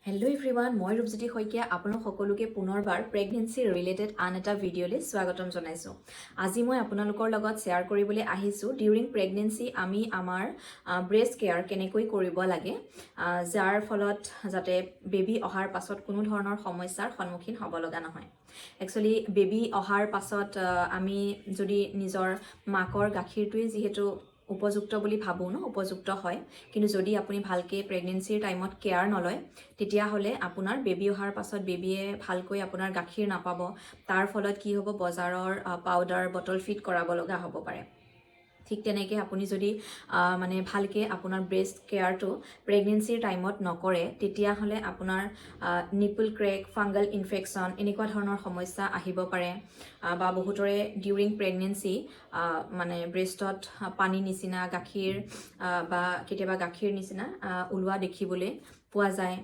Hello' everyone, মই ৰূপজ্যোতি শইকীয়া আপোনালোক সকলোকে পুনৰবাৰ প্ৰেগনেঞ্চি ৰিলেটেড আন এটা ভিডিঅ'লৈ স্বাগতম জনাইছোঁ। আজি মই আপোনালোকৰ লগত শ্বেয়াৰ কৰিবলৈ আহিছোঁ ডিউৰিং প্ৰেগনেঞ্চি আমি আমাৰ ব্ৰেষ্ট কেয়াৰ কেনেকৈ কৰিব লাগে, যাৰ ফলত যাতে বেবী অহাৰ পাছত কোনো ধৰণৰ সমস্যাৰ সন্মুখীন হ'ব লগা নহয়। একচুৱেলি বেবী অহাৰ পাছত আমি যদি নিজৰ মাকৰ গাখীৰটোৱে যিহেতু উপযুক্ত বুলি ভাবোঁ উপযুক্ত হয়, কিন্তু যদি আপুনি ভালকৈ প্ৰেগনেঞ্চিৰ টাইমত কেয়াৰ নলয় তেতিয়াহ'লে আপোনাৰ বেবী অহাৰ পাছত বেবীয়ে ভালকৈ আপোনাৰ গাখীৰ নাপাব। তাৰ ফলত কি হ'ব, বজাৰৰ পাউডাৰ বটল ফিট কৰাব লগা হ'ব পাৰে। ঠিক তেনেকৈ আপুনি যদি মানে ভালকৈ আপোনাৰ ব্ৰেষ্ট কেয়াৰটো প্ৰেগনেঞ্চিৰ টাইমত নকৰে তেতিয়াহ'লে আপোনাৰ নিপল ক্ৰেক, ফাংগাল ইনফেকশ্যন এনেকুৱা ধৰণৰ সমস্যা আহিব পাৰে। বা বহুতৰে ডিউৰিং প্ৰেগনেঞ্চি মানে ব্ৰেষ্টত পানী নিচিনা গাখীৰ বা কেতিয়াবা গাখীৰ নিচিনা ওলোৱা দেখিবলৈ পোৱা যায়।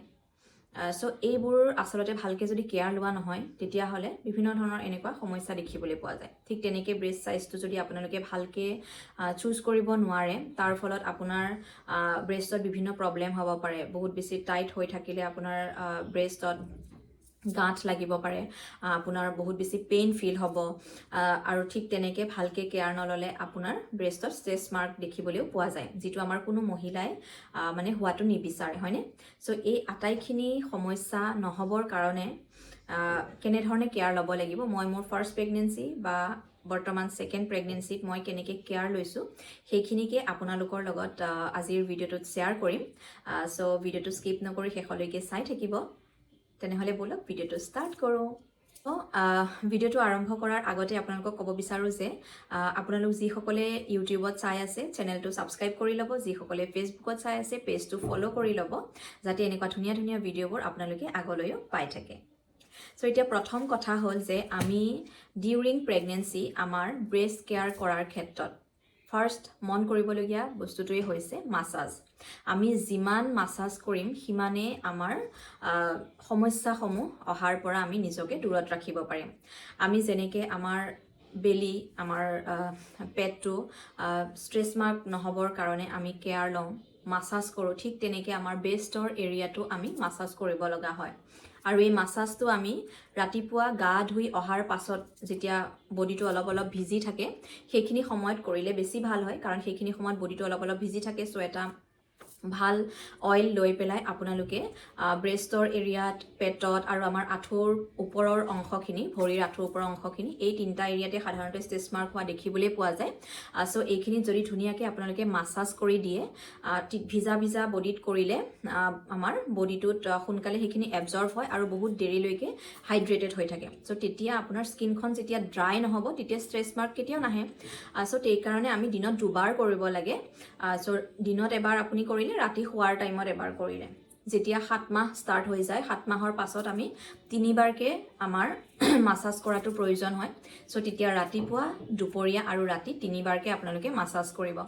চ' এইবোৰ আচলতে ভালকৈ যদি কেয়াৰ লোৱা নহয় তেতিয়াহ'লে বিভিন্ন ধৰণৰ এনেকুৱা সমস্যা দেখিবলৈ পোৱা যায়। ঠিক তেনেকৈ ব্ৰেষ্ট চাইজটো যদি আপোনালোকে ভালকৈ চুজ কৰিব নোৱাৰে তাৰ ফলত আপোনাৰ ব্ৰেষ্টত বিভিন্ন প্ৰব্লেম হ'ব পাৰে। বহুত বেছি টাইট হৈ থাকিলে আপোনাৰ ব্ৰেষ্টত গাঁঠ লাগিব পাৰে, আপোনাৰ বহুত বেছি পেইন ফিল হ'ব, আৰু ঠিক তেনেকৈ ভালকৈ কেয়াৰ নল'লে আপোনাৰ ব্ৰেষ্টত ষ্ট্ৰেছ মাৰ্ক দেখিবলৈও পোৱা যায়, যিটো আমাৰ কোনো মহিলাই মানে হোৱাটো নিবিচাৰে, হয়নে? চ' এই আটাইখিনি সমস্যা নহ'বৰ কাৰণে কেনেধৰণে কেয়াৰ ল'ব লাগিব, মই মোৰ ফাৰ্ষ্ট প্ৰেগনেঞ্চি বা বৰ্তমান ছেকেণ্ড প্ৰেগনেঞ্চিত মই কেনেকৈ কেয়াৰ লৈছোঁ সেইখিনিকে আপোনালোকৰ লগত আজিৰ ভিডিঅ'টোত শ্বেয়াৰ কৰিম। চ' ভিডিঅ'টো স্কিপ নকৰি শেষলৈকে চাই থাকিব। তেনেহ'লে ব'লক ভিডিঅ'টো ষ্টাৰ্ট কৰোঁ। ভিডিঅ'টো আৰম্ভ কৰাৰ আগতে আপোনালোকক ক'ব বিচাৰোঁ যে আপোনালোক যিসকলে ইউটিউবত চাই আছে চেনেলটো ছাবস্ক্ৰাইব কৰি ল'ব, যিসকলে ফেচবুকত চাই আছে পেজটো ফ'ল' কৰি ল'ব, যাতে এনেকুৱা ধুনীয়া ধুনীয়া ভিডিঅ'বোৰ আপোনালোকে আগলৈও পাই থাকে। চ' এতিয়া প্ৰথম কথা হ'ল যে আমি ডিউৰিং প্ৰেগনেঞ্চি আমাৰ ব্ৰেষ্ট কেয়াৰ কৰাৰ ক্ষেত্ৰত ফাৰ্ষ্ট মন কৰিবলগীয়া বস্তুটোৱেই হৈছে মাছাজ। আমি যিমান মাছাজ কৰিম সিমানেই আমাৰ সমস্যাসমূহ অহাৰ পৰা আমি নিজকে দূৰত ৰাখিব পাৰিম। আমি যেনেকৈ আমাৰ বেলি, আমাৰ পেটটো ষ্ট্ৰেছ মাৰ্ক নহ'বৰ কাৰণে আমি কেয়াৰ লওঁ, মাছাজ কৰোঁ, ঠিক তেনেকৈ আমাৰ ব্ৰেষ্টৰ এৰিয়াটো আমি মাছাজ কৰিব লগা হয়। আৰু এই মাছাজটো আমি ৰাতিপুৱা গা ধুই অহাৰ পাছত যেতিয়া বডিটো অলপ অলপ ভিজি থাকে সেইখিনি সময়ত কৰিলে বেছি ভাল হয়, কাৰণ সেইখিনি সময়ত বডিটো অলপ অলপ ভিজি থাকে। চ' এটা ভাল অইল লৈ পেলাই আপোনালোকে ব্ৰেষ্টৰ এৰিয়াত, পেটত আৰু আমাৰ আঁঠুৰ ওপৰৰ অংশখিনি, ভৰিৰ আঁঠুৰ ওপৰৰ অংশখিনি, এই তিনিটা এৰিয়াতে সাধাৰণতে ষ্ট্ৰেছ মাৰ্ক হোৱা দেখিবলৈ পোৱা যায়। চ' এইখিনিত যদি ধুনীয়াকৈ আপোনালোকে মাছাজ কৰি দিয়ে, ভিজা ভিজা বডিত কৰিলে আমাৰ বডিটোত সোনকালে সেইখিনি এবজৰ্ভ হয় আৰু বহুত দেৰিলৈকে হাইড্ৰেটেড হৈ থাকে। চ' তেতিয়া আপোনাৰ স্কিনখন যেতিয়া ড্ৰাই নহ'ব তেতিয়া ষ্ট্ৰেছ মাৰ্ক কেতিয়াও নাহে। চ' সেইকাৰণে আমি দিনত দুবাৰ কৰিব লাগে। চ' দিনত এবাৰ আপুনি কৰিলে, ৰাতি শোৱাৰ টাইমত এবাৰ কৰিলে। যেতিয়া 7 মাহ ষ্টাৰ্ট হৈ যায়, 7 মাহৰ পাছত আমি 3বাৰকৈ আমাৰ মাছাজ কৰাটো প্ৰয়োজন হয়। চ' তেতিয়া ৰাতিপুৱা, দুপৰীয়া আৰু ৰাতি 3বাৰকৈ আপোনালোকে মাছাজ কৰিব।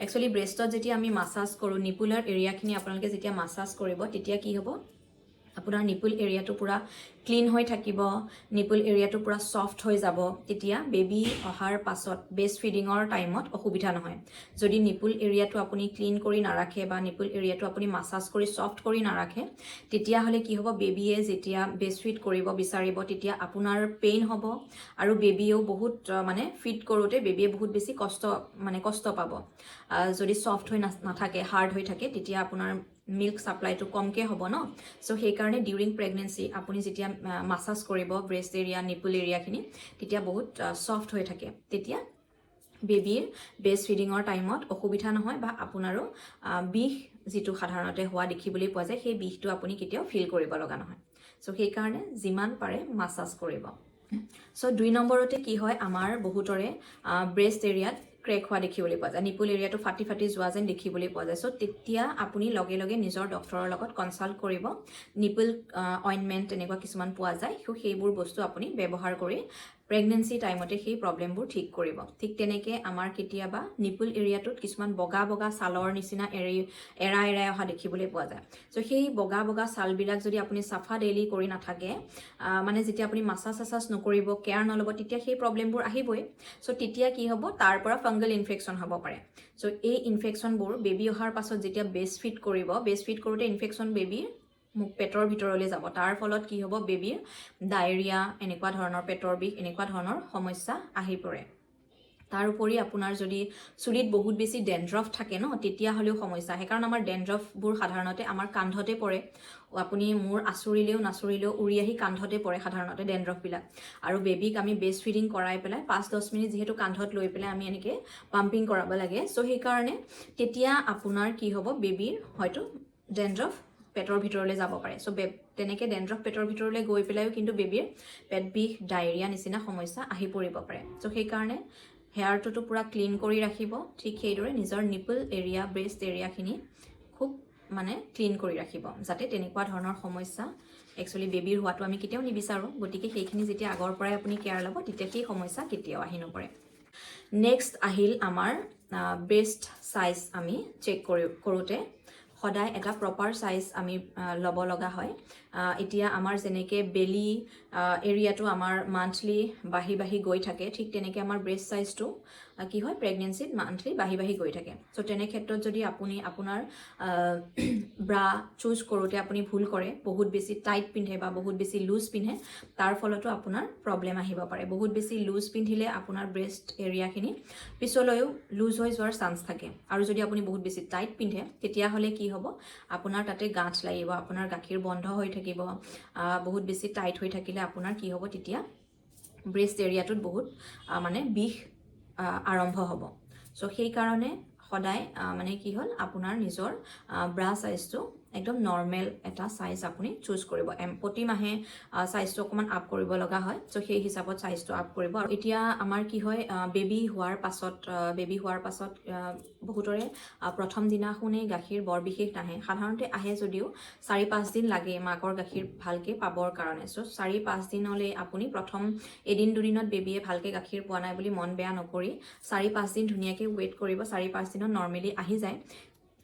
একচুৱেলি ব্ৰেষ্টত যেতিয়া আমি মাছাজ কৰোঁ, নিপুলাৰ এৰিয়াখিনি আপোনালোকে যেতিয়া মাছাজ কৰিব তেতিয়া কি হ'ব, আপোনাৰ নিপুল এৰিয়াটো পূৰা ক্লিন হৈ থাকিব, নিপুল এৰিয়াটো পূৰা ছফ্ট হৈ যাব। তেতিয়া বেবী অহাৰ পাছত ব্ৰেষ্ট ফিডিঙৰ টাইমত অসুবিধা নহয়। যদি নিপুল এৰিয়াটো আপুনি ক্লিন কৰি নাৰাখে বা নিপুল এৰিয়াটো আপুনি মাছাজ কৰি ছফ্ট কৰি নাৰাখে তেতিয়াহ'লে কি হ'ব, বেবীয়ে যেতিয়া ব্ৰেষ্ট ফিড কৰিব বিচাৰিব তেতিয়া আপোনাৰ পেইন হ'ব আৰু বেবীয়েও বহুত মানে ফিড কৰোঁতে বেবীয়ে বহুত বেছি কষ্ট পাব। যদি ছফ্ট হৈ নাথাকে, হাৰ্ড হৈ থাকে তেতিয়া আপোনাৰ মিল্ক ছাপ্লাইটো কমকৈ হ'ব ন। চ' সেইকাৰণে ডিউৰিং প্ৰেগনেঞ্চি আপুনি যেতিয়া মাছাজ কৰিব ব্ৰেষ্ট এৰিয়া, নিপুল এৰিয়াখিনি, তেতিয়া বহুত ছফ্ট হৈ থাকে। তেতিয়া বেবীৰ ব্ৰেষ্ট ফিডিঙৰ টাইমত অসুবিধা নহয় বা আপোনাৰো বিষ যিটো সাধাৰণতে হোৱা দেখিবলৈ পোৱা যায় সেই বিষটো আপুনি কেতিয়াও ফিল কৰিব লগা নহয়। চ' সেইকাৰণে যিমান পাৰে মাছাজ কৰিব। চ' 2 নম্বৰতে কি হয়, আমাৰ বহুতৰে ব্ৰেষ্ট এৰিয়াত ক্ৰেক হোৱা দেখিবলৈ পোৱা যায়, নিপুল এৰিয়াটো ফাটি ফাটি যোৱা যেন দেখিবলৈ পোৱা যায়। চ' তেতিয়া আপুনি লগে লগে নিজৰ ডক্টৰৰ লগত কনচাল্ট কৰিব। নিপুল অইনমেণ্ট তেনেকুৱা কিছুমান পোৱা যায়, চ' সেইবোৰ বস্তু আপুনি ব্যৱহাৰ কৰি প্ৰেগনেঞ্চি টাইমতে সেই প্ৰব্লেমবোৰ ঠিক কৰিব। ঠিক তেনেকৈ আমাৰ কেতিয়াবা নিপুল এৰিয়াটোত কিছুমান বগা বগা ছালৰ নিচিনা এৰাই অহা দেখিবলৈ পোৱা যায়। চ' সেই বগা বগা ছালবিলাক যদি আপুনি চাফা ডেইলি কৰি নাথাকে, মানে যেতিয়া আপুনি মাছাজ চাছাজ নকৰিব, কেয়াৰ নল'ব, তেতিয়া সেই প্ৰব্লেমবোৰ আহিবই। চ' তেতিয়া কি হ'ব, তাৰ পৰা ফাংগল ইনফেকশ্যন হ'ব পাৰে। চ' এই ইনফেকশ্যনবোৰ বেবী অহাৰ পাছত যেতিয়া ব্ৰেষ্ট ফিড কৰিব, ব্ৰেষ্ট ফিড কৰোঁতে ইনফেকশ্যন বেবীৰ মুখ পেটৰ ভিতৰলৈ যাব তাৰ ফলত কি হ'ব বেবীৰ ডায়েৰিয়া এনেকুৱা ধৰণৰ পেটৰ বিষ এনেকুৱা ধৰণৰ সমস্যা আহি পৰে তাৰ উপৰি আপোনাৰ যদি চুলিত বহুত বেছি ডেন্ড্ৰফ থাকে ন তেতিয়া হলেও সমস্যা সেইকাৰণে আমাৰ ডেন্ড্ৰফবোৰ সাধাৰণতে আমাৰ কান্ধতে পৰে আপুনি মূৰ আচুৰিলেও নাচুৰিলেও উৰি আহি কান্ধতে পৰে সাধাৰণতে ডেন্ড্ৰফবিলাক আৰু বেবীক আমি বেষ্ট ফিডিং কৰাই পেলাই 5-10 মিনিট যিহেতু কান্ধত লৈ পেলাই আমি এনেকে পাম্পিং কৰাব লাগে সো সেইকাৰণে তেতিয়া আপোনাৰ কি হ'ব বেবীৰ হয়তো ডেন্ড্ৰফ পেটৰ ভিতৰলৈ যাব পাৰে সো তেনেকে ডেন্ড্ৰফ পেটৰ ভিতৰলৈ গৈ পেলাইও কিন্তু বেবীৰ পেট বিষ ডায়েৰিয়া নিচিনা সমস্যা আহি পৰিব পাৰে সো সেইকাৰণে হেয়াৰটো পুৰা ক্লিন কৰি ৰাখিব ঠিক সেইদৰে নিজৰ নিপল এৰিয়া ব্ৰেষ্ট এৰিয়াখিনি খুব মানে ক্লিন কৰি ৰাখিব যাতে তেনেকুৱা ধৰণৰ সমস্যা একচুয়ালি বেবীৰ হোৱাটো আমি কেতিয়াও নিবিচাৰো গতিকে সেইখিনি যেতিয়া আগৰ পৰাই আপুনি কেয়াৰ ল'ব তেতিয়া সেই সমস্যা কেতিয়াও আহি নপৰে নেক্সট আহিল আমাৰ ব্ৰেষ্ট সাইজ আমি চেক কৰোতে সদায় এটা প্ৰপাৰ সাইজ আমি ল'ব লগা হয় এতিয়া আমাৰ যেনেকে বেলি এৰিয়াটো আমাৰ মান্থলি বাঢ়ি গৈ থাকে ঠিক তেনেকে আমাৰ ব্ৰেষ্ট সাইজটো কি হয় প্ৰেগনেন্সিত মান্থলি বাঢ়ি গৈ থাকে সো তেনে ক্ষেত্ৰত যদি আপুনি আপোনাৰ ব্ৰা চুজ কৰোতে আপুনি ভুল কৰে বহুত বেছি টাইট পিন্ধে বা বহুত বেছি লুজ পিন্ধে তাৰ ফলতো আপোনাৰ প্ৰবলেম আহিব পাৰে বহুত বেছি লুজ পিন্ধিলে আপোনাৰ ব্ৰেষ্ট এৰিয়াখিনি পিছলৈও লুজ হৈ যোৱাৰ চান্স থাকে আৰু যদি আপুনি বহুত বেছি টাইট পিন্ধে তেতিয়া হলে কি হ'ব আপোনাৰ তাতে গাঁঠ লাগিব আপোনাৰ গাখীৰ বন্ধ হৈ থাকিব বহুত বেছি টাইট হৈ থাকিলে আপোনাৰ কি হ'ব তেতিয়া ব্ৰেষ্ট এৰিয়াটোত বহুত মানে বিষ আৰম্ভ হ'ব সো সেই কাৰণে সদায় মানে কি হ'ল আপোনাৰ নিজৰ ব্ৰা সাইজটো একদম নৰ্মেল এটা সাইজ আপুনি চুজ কৰিব প্ৰতি মাহে সাইজটো অকমান আপ কৰিব লগা হয় সো সেই হিচাপত সাইজটো আপ কৰিব আৰু এতিয়া আমাৰ কি হয় বেবী হোৱাৰ পাছত বহুতৰে প্ৰথম দিনাখনে গাখীৰ বৰ বিশেষ নাহে সাধাৰণতে আহে যদিও 4-5 দিন লাগে মাকৰ গাখীৰ ভালকে পাবৰ কাৰণে সো 4-5 দিনলৈ আপুনি প্ৰথম এদিন দুদিনত বেবীয়ে ভালকে গাখীৰ পোৱা নাই বুলি মন বেয়া নকৰি 4-5 দিন ধুনীয়াকে ওয়েট কৰিব 4-5 দিনত নৰ্মেলি আহি যায়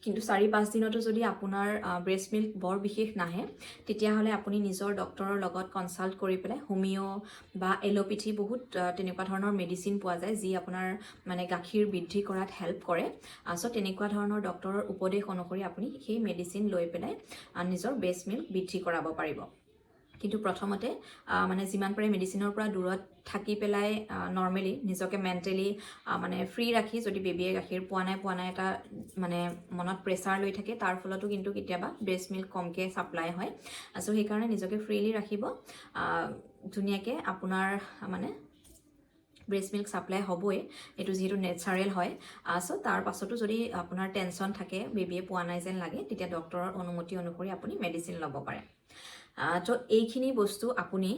কিন্তু 4-5 দিনতো যদি আপোনাৰ ব্ৰেষ্ট মিল্ক বৰ বিশেষ নাহে তেতিয়াহলে আপুনি নিজৰ ডক্টৰৰ লগত কনসাল্ট কৰি পেলাই হোমিও বা এলোপেথি বহুত তেনেকুৱা ধৰণৰ মেডিচিন পোৱা যায় যি আপোনাৰ মানে গাখীৰ বৃদ্ধি কৰাত হেল্প কৰে সো তেনেকুৱা ধৰণৰ ডক্টৰৰ উপদেশ অনুসৰি আপুনি সেই মেডিচিন লৈ পেলাই নিজৰ ব্ৰেষ্ট মিল্ক বৃদ্ধি কৰাব পাৰিব কিন্তু প্ৰথমতে মানে যিমান পাৰে মেডিচিনৰ পৰা দূৰত থাকি পেলাই নৰ্মেলি নিজকে মেন্টেলি মানে ফ্ৰী ৰাখি যদি বেবীয়ে গাখীৰ পোৱা নাই এটা মানে মনত প্ৰেছাৰ লৈ থাকে তাৰ ফলতো কিন্তু কেতিয়াবা ব্ৰেষ্ট মিল্ক কমকে সাপ্লাই হয় সো সেইকাৰণে নিজকে ফ্ৰীলি ৰাখিব ধুনীয়াকে আপোনাৰ মানে ব্ৰেষ্ট মিল্ক সাপ্লাই হ'বই এটো যেহেতু নেচাৰেল হয় সো তাৰ পাছতো যদি আপোনাৰ টেনচন থাকে বেবীয়ে পোৱা নাই যেন লাগে তেতিয়া ডক্টৰৰ অনুমতি অনুসৰি আপুনি মেডিচিন ল'ব পাৰে তো এইখিনি বস্তু আপুনি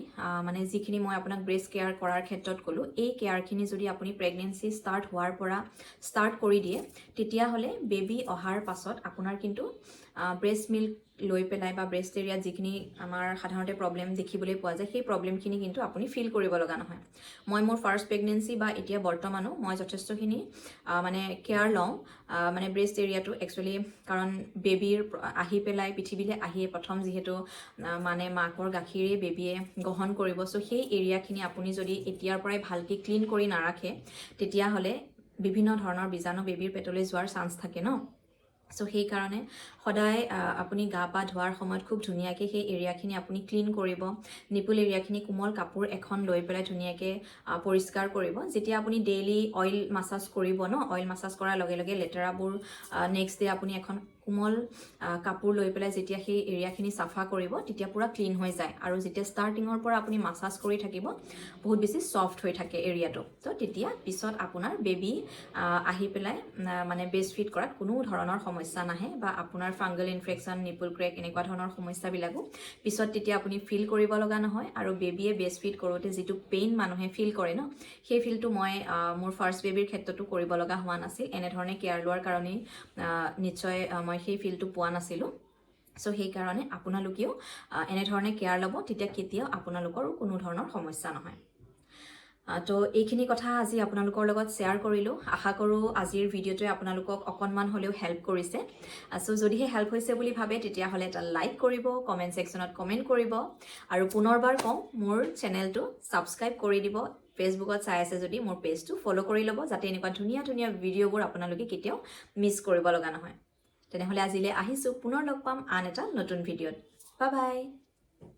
মানে যিখিনি মই আপোনাক ব্ৰেষ্ট কেয়াৰ কৰাৰ ক্ষেত্ৰত ক'লো এই কেয়াৰখিনি যদি আপুনি প্ৰেগনেন্সি ষ্টাৰ্ট হোৱাৰ পৰা ষ্টাৰ্ট কৰি দিয়ে তেতিয়াহ'লে বেবী অহাৰ পাছত আপোনাৰ কিন্তু ব্ৰেষ্ট মিল্ক লৈ পেলাই বা ব্ৰেষ্ট এৰিয়াত যিখিনি আমাৰ সাধাৰণতে প্ৰবলেম দেখিবলৈ পোৱা যায় সেই প্ৰবলেমখিনি কিন্তু আপুনি ফিল কৰিব লগা নহয় মই মোৰ ফাৰ্ষ্ট প্ৰেগনেন্সি বা এতিয়া বৰ্তমানো মই যথেষ্টখিনি মানে কেয়াৰ লওঁ মানে ব্ৰেষ্ট এৰিয়াটো একচুৱেলি কাৰণ বেবীৰ আহি পেলাই পৃথিৱীলৈ আহিয়ে প্ৰথম যিহেতু মানে মাকৰ গাখীৰে বেবীয়ে গ্ৰহণ কৰিব সো সেই এৰিয়াখিনি আপুনি যদি এতিয়াৰ পৰাই ভালকৈ ক্লিন কৰি নাৰাখে তেতিয়াহ'লে বিভিন্ন ধৰণৰ বীজাণু বেবীৰ পেটলৈ যোৱাৰ চান্স থাকে ন সো সেই কাৰণে সদায় আপুনি গা পা ধোৱাৰ সময়ত খুব ধুনীয়াকৈ সেই এৰিয়াখিনি আপুনি ক্লিন কৰিব নিপল এৰিয়াখিনি কোমল কাপোৰ এখন লৈ পেলাই ধুনীয়াকৈ পৰিষ্কাৰ কৰিব যেতিয়া আপুনি ডেইলি অইল মাসাজ কৰিব ন অইল মাসাজ কৰাৰ লগে লগে লেতেৰাবোৰ নেক্সট ডে আপুনি এখন কোমল কাপোৰ লৈ পেলাই যেতিয়া সেই এৰিয়াখিনি সাফা কৰিব তেতিয়া পুৰা ক্লিন হৈ যায় আৰু যেতিয়া ষ্টাৰ্টিঙৰ পৰা আপুনি মাসাজ কৰি থাকিব বহুত বেছি সফট হৈ থাকে এৰিয়াটো তো তেতিয়া পিছত আপোনাৰ বেবী আহি পেলাই মানে ব্ৰেষ্ট ফিড কৰাত কোনো ধৰণৰ সমস্যা নাহে বা আপোনাৰ ফাংগল ইনফেকশন নিপল ক্ৰেক এনেকুৱা ধৰণৰ সমস্যাবিলাকো পিছত তেতিয়া আপুনি ফিল কৰিব লগা নহয় আৰু বেবীয়ে ব্ৰেষ্ট ফিড কৰোঁতে যিটো পেইন মানুহে ফিল কৰে ন সেই ফিলটো মই মোৰ ফাৰ্ষ্ট বেবীৰ ক্ষেত্ৰতো কৰিব লগা হোৱা নাছিল এনেধৰণে কেয়াৰ লোৱাৰ কাৰণেই নিশ্চয় মই সেই ফিলটো পোৱা নাছিলোঁ সো সেইকাৰণে আপোনালোকেও এনেধৰণে কেয়াৰ ল'ব তেতিয়া কেতিয়াও আপোনালোকৰ কোনো ধৰণৰ সমস্যা নহয় তো এইখিনি কথা আজি আপোনালোকৰ লগত শ্বেয়াৰ কৰিলোঁ আশা কৰোঁ আজিৰ ভিডিঅ'টোৱে আপোনালোকক অকণমান হ'লেও হেল্প কৰিছে সো যদিহে হেল্প হৈছে বুলি ভাবে তেতিয়াহ'লে এটা লাইক কৰিব কমেণ্ট ছেকশ্যনত কমেণ্ট কৰিব আৰু পুনৰবাৰ কওঁ মোৰ চেনেলটো ছাবস্ক্ৰাইব কৰি দিব ফেচবুকত চাই আছে যদি মোৰ পেজটো ফ'ল' কৰি ল'ব যাতে এনেকুৱা ধুনীয়া ধুনীয়া ভিডিঅ'বোৰ আপোনালোকে কেতিয়াও মিছ কৰিব লগা নহয় তেনেহ'লে আজিলৈ আহিছোঁ পুনৰ লগ পাম আন এটা নতুন ভিডিঅ'ত বাই বাই।